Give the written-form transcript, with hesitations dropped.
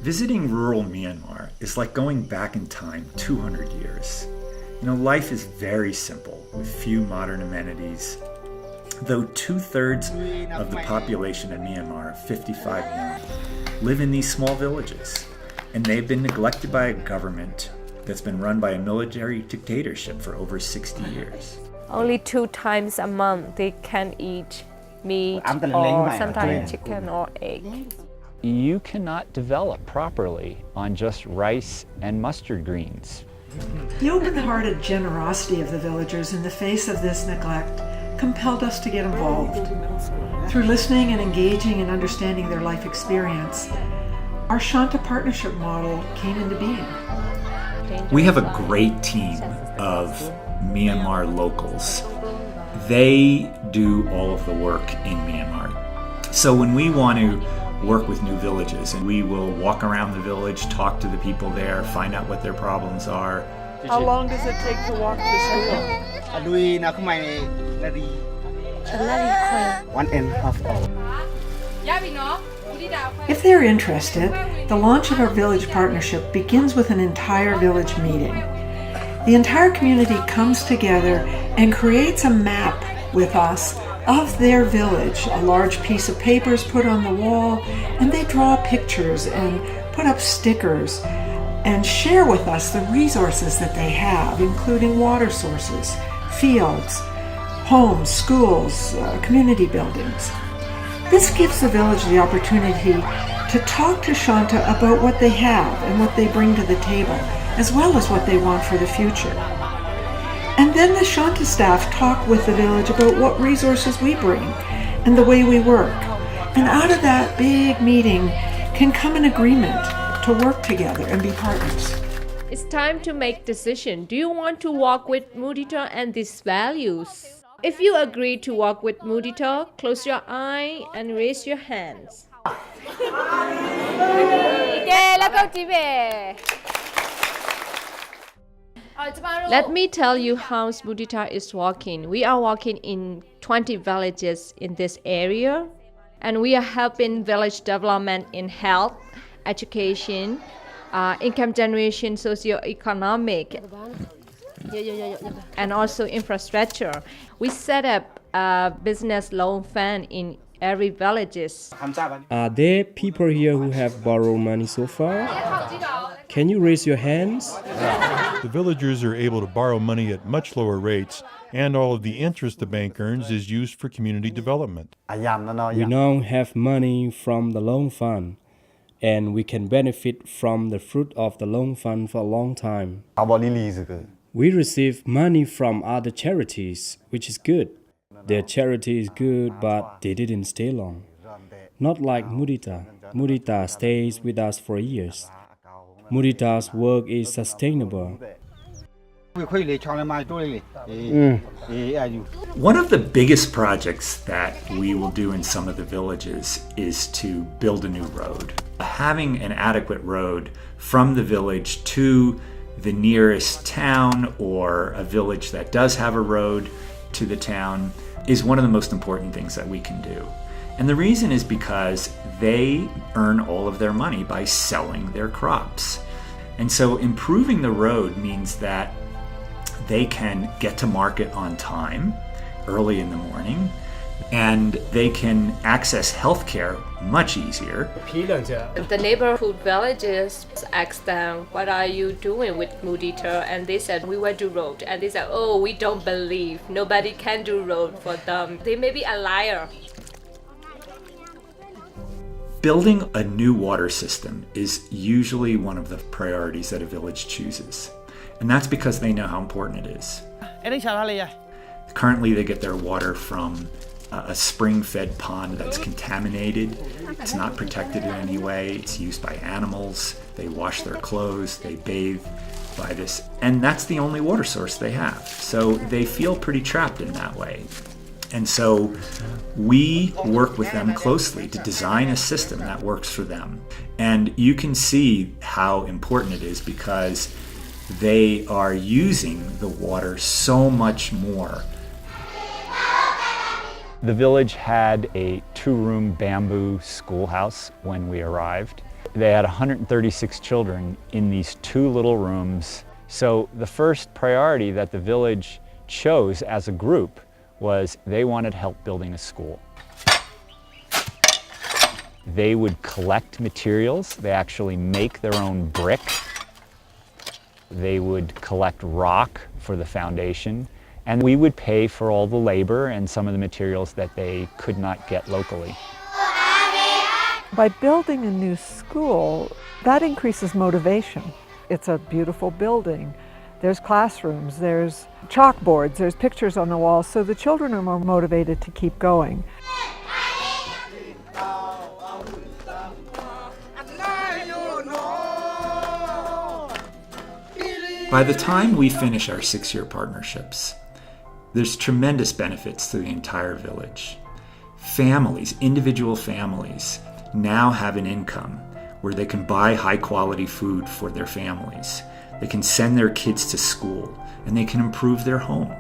Visiting rural Myanmar is like going back in time 200 years. Life is very simple with few modern amenities. Though 2/3 of the population of Myanmar, 55 million, live in these small villages, and they've been neglected by a government that's been run by a military dictatorship for over 60 years. Only 2 times a month they can eat meat or sometimes chicken or egg. You cannot develop properly on just rice and mustard greens. The open-hearted generosity of the villagers in the face of this neglect compelled us to get involved. Through listening and engaging and understanding their life experience, our Shanta partnership model came into being. We have a great team of Myanmar locals. They do all of the work in Myanmar. So when we want to work with new villages, and we will walk around the village, talk to the people there, find out what their problems are. How long does it take to walk to school? 1.5 hours. If they're interested, the launch of our village partnership begins with an entire village meeting. The entire community comes together and creates a map with us of their village. A large piece of paper is put on the wall, and they draw pictures and put up stickers and share with us the resources that they have, including water sources, fields, homes, schools, community buildings. This gives the village the opportunity to talk to Shanta about what they have and what they bring to the table, as well as what they want for the future. And then the Shanta staff talk with the village about what resources we bring and the way we work. And out of that big meeting can come an agreement to work together and be partners. It's time to make decision. Do you want to walk with Mudita and these values? If you agree to walk with Mudita, close your eye and raise your hands. Let me tell you how Mudita is walking. We are walking in 20 villages in this area, and we are helping village development in health, education, income generation, socio-economic, and also infrastructure. We set up a business loan fund in every villages. Are there people here who have borrowed money so far? Can you raise your hands? The villagers are able to borrow money at much lower rates, and all of the interest the bank earns is used for community development. We now have money from the loan fund, and we can benefit from the fruit of the loan fund for a long time. We receive money from other charities, which is good. Their charity is good, but they didn't stay long. Not like Mudita. Mudita stays with us for years. Mudita's work is sustainable. One of the biggest projects that we will do in some of the villages is to build a new road. Having an adequate road from the village to the nearest town or a village that does have a road to the town is one of the most important things that we can do. And the reason is because they earn all of their money by selling their crops. And so improving the road means that they can get to market on time, early in the morning, and they can access healthcare much easier. The neighborhood villages asked them, what are you doing with Mudita? And they said, we will do road. And they said, oh, we don't believe. Nobody can do road for them. They may be a liar. Building a new water system is usually one of the priorities that a village chooses. And that's because they know how important it is. Currently, they get their water from a spring-fed pond that's contaminated. It's not protected in any way. It's used by animals. They wash their clothes. They bathe by this. And that's the only water source they have. So they feel pretty trapped in that way. And so we work with them closely to design a system that works for them. And you can see how important it is because they are using the water so much more. The village had a 2-room bamboo schoolhouse when we arrived. They had 136 children in these 2 little rooms. So the first priority that the village chose as a group was they wanted help building a school. They would collect materials. They actually make their own brick. They would collect rock for the foundation, and we would pay for all the labor and some of the materials that they could not get locally. By building a new school, that increases motivation. It's a beautiful building. There's classrooms, there's chalkboards, there's pictures on the walls, so the children are more motivated to keep going. By the time we finish our 6-year partnerships, there's tremendous benefits to the entire village. Families, individual families, now have an income where they can buy high-quality food for their families. They can send their kids to school, and they can improve their home.